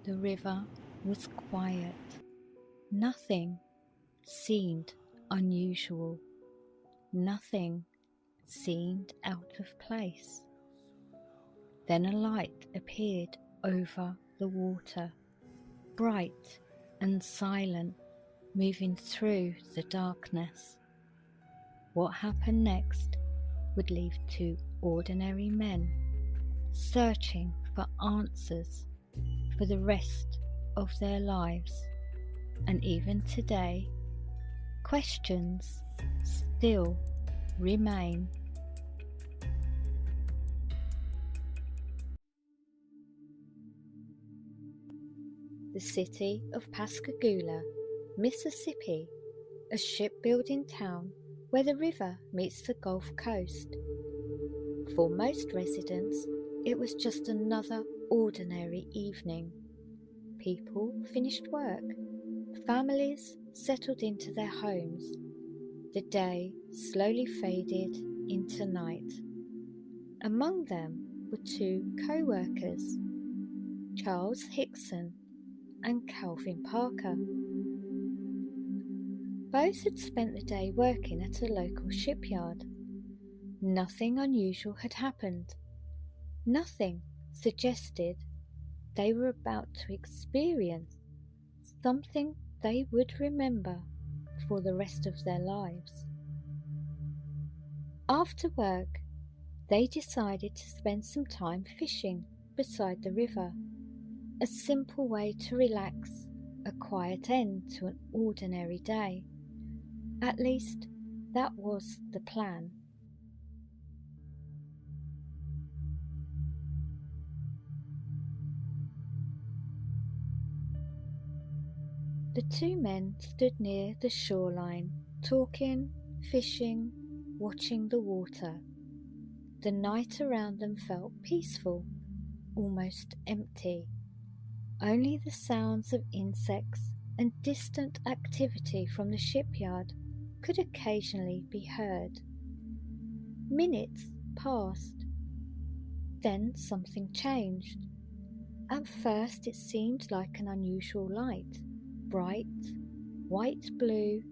The river was quiet. Nothing seemed unusual. Nothing seemed out of place. Then a light appeared over the water, bright and silent, moving through the darkness. What happened next would leave two ordinary men searching for answers for the rest of their lives. And even today, questions still remain. The city of Pascagoula, Mississippi, a shipbuilding town where the river meets the Gulf Coast. For most residents, it was just another ordinary evening. People finished work. Families settled into their homes. The day slowly faded into night. Among them were two co-workers, Charles Hickson and Calvin Parker. Both had spent the day working at a local shipyard. Nothing unusual had happened. Nothing suggested they were about to experience something they would remember for the rest of their lives. After work, they decided to spend some time fishing beside the river, a simple way to relax, a quiet end to an ordinary day. At least, that was the plan. The two men stood near the shoreline, talking, fishing, watching the water. The night around them felt peaceful, almost empty. Only the sounds of insects and distant activity from the shipyard could occasionally be heard. Minutes passed. Then something changed. At first it seemed like an unusual light, bright, white-blue,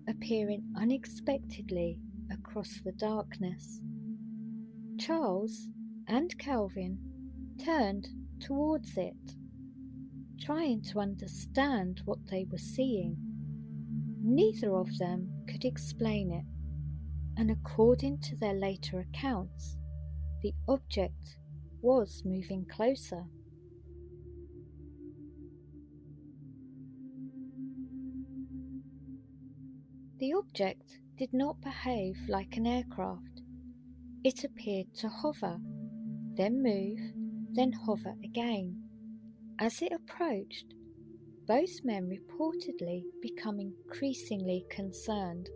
appearing unexpectedly across the darkness. Charles and Calvin turned towards it, trying to understand what they were seeing. Neither of them could explain it, and according to their later accounts, the object was moving closer. The object did not behave like an aircraft. It appeared to hover, then move, then hover again. As it approached, both men reportedly become increasingly concerned.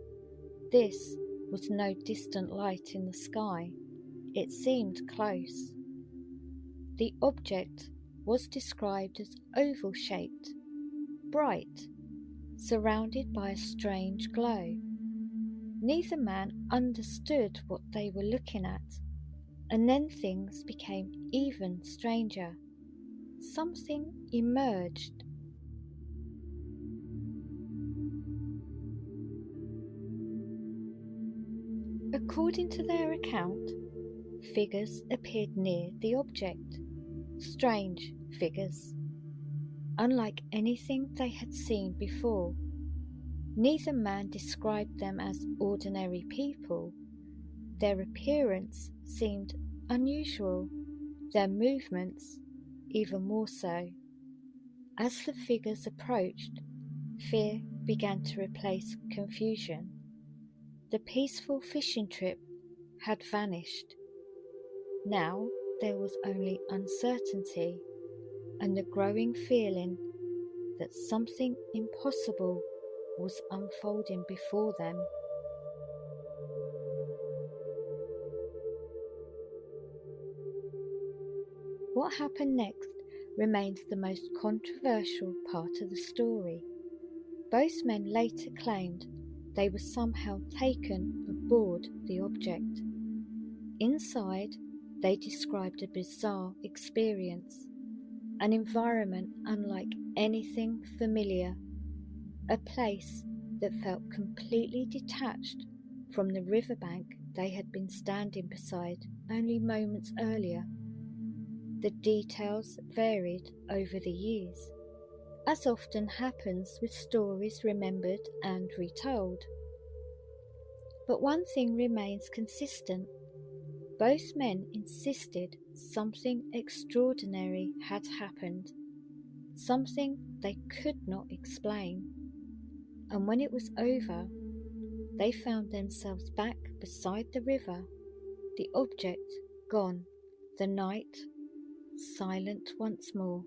This was no distant light in the sky. It seemed close. The object was described as oval-shaped, bright, surrounded by a strange glow. Neither man understood what they were looking at, and then things became even stranger. Something emerged. According to their account, figures appeared near the object. Strange figures, unlike anything they had seen before. Neither man described them as ordinary people. Their appearance seemed unusual, their movements even more so. As the figures approached, fear began to replace confusion. The peaceful fishing trip had vanished. Now there was only uncertainty and the growing feeling that something impossible was unfolding before them. What happened next remains the most controversial part of the story. Both men later claimed they were somehow taken aboard the object. Inside, they described a bizarre experience. an environment unlike anything familiar, a place that felt completely detached from the riverbank they had been standing beside only moments earlier. The details varied over the years, as often happens with stories remembered and retold. But one thing remains consistent. Both men insisted something extraordinary had happened, something they could not explain. And when it was over, they found themselves back beside the river, the object gone, the night silent once more.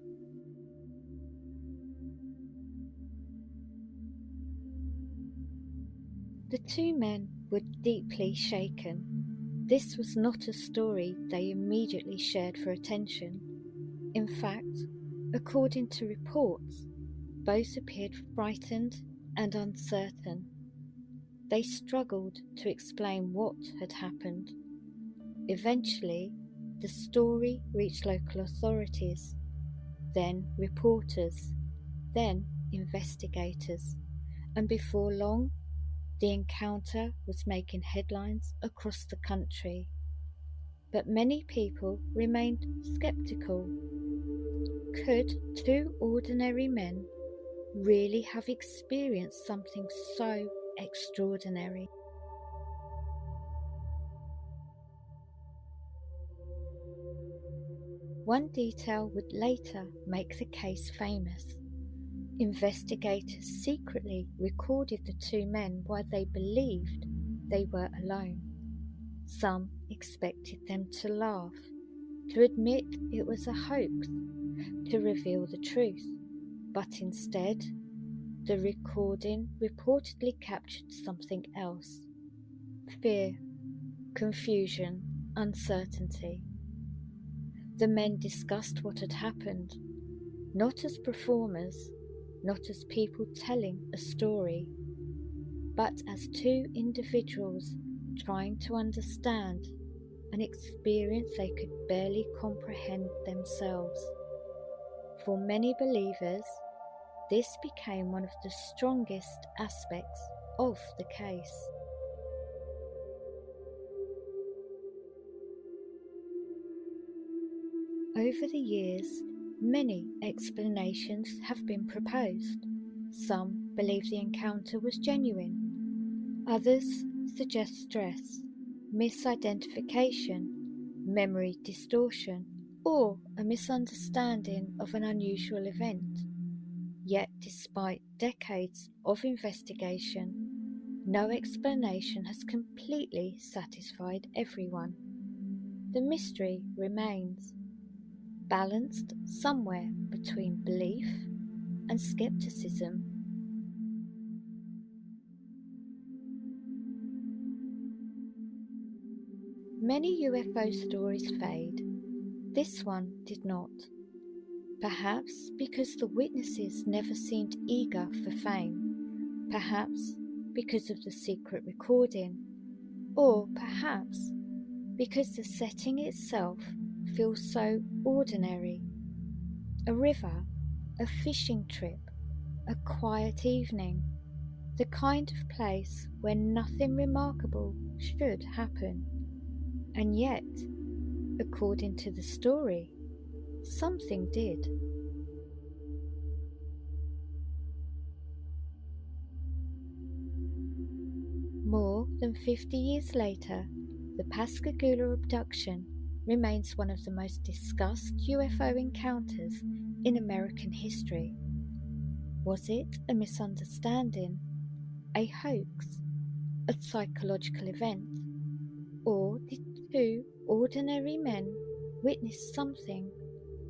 The two men were deeply shaken. This was not a story they immediately shared for attention. In fact, according to reports, both appeared frightened and uncertain. They struggled to explain what had happened. Eventually, the story reached local authorities, then reporters, then investigators, and before long, the encounter was making headlines across the country. But many people remained skeptical. Could two ordinary men really have experienced something so extraordinary? One detail would later make the case famous. Investigators secretly recorded the two men while they believed they were alone. Some expected them to laugh, to admit it was a hoax, to reveal the truth, but instead, the recording reportedly captured something else: fear, confusion, uncertainty. The men discussed what had happened, not as performers, not as people telling a story, but as two individuals trying to understand an experience they could barely comprehend themselves. For many believers, this became one of the strongest aspects of the case. Over the years, many explanations have been proposed. Some believe the encounter was genuine. Others suggest stress, misidentification, memory distortion, or a misunderstanding of an unusual event. Yet, despite decades of investigation, no explanation has completely satisfied everyone. The mystery remains, balanced somewhere between belief and skepticism. Many UFO stories fade. This one did not. Perhaps because the witnesses never seemed eager for fame. Perhaps because of the secret recording. Or perhaps because the setting itself feels so ordinary. A river, a fishing trip, a quiet evening, the kind of place where nothing remarkable should happen. And yet, according to the story, something did. More than 50 years later, the Pascagoula Abduction remains one of the most discussed UFO encounters in American history. Was it a misunderstanding, a hoax, a psychological event, or did two ordinary men witness something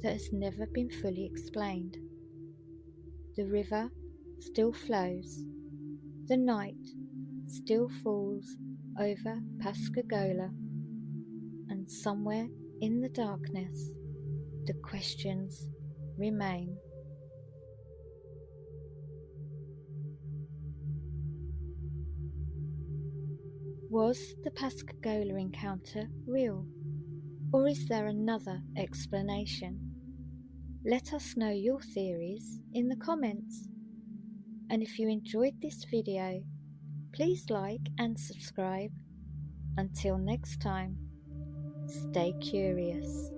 that has never been fully explained? The river still flows. The night still falls over Pascagoula, and somewhere in the darkness, the questions remain. Was the Pascagoula encounter real, or is there another explanation? Let us know your theories in the comments. And if you enjoyed this video, please like and subscribe. Until next time, stay curious.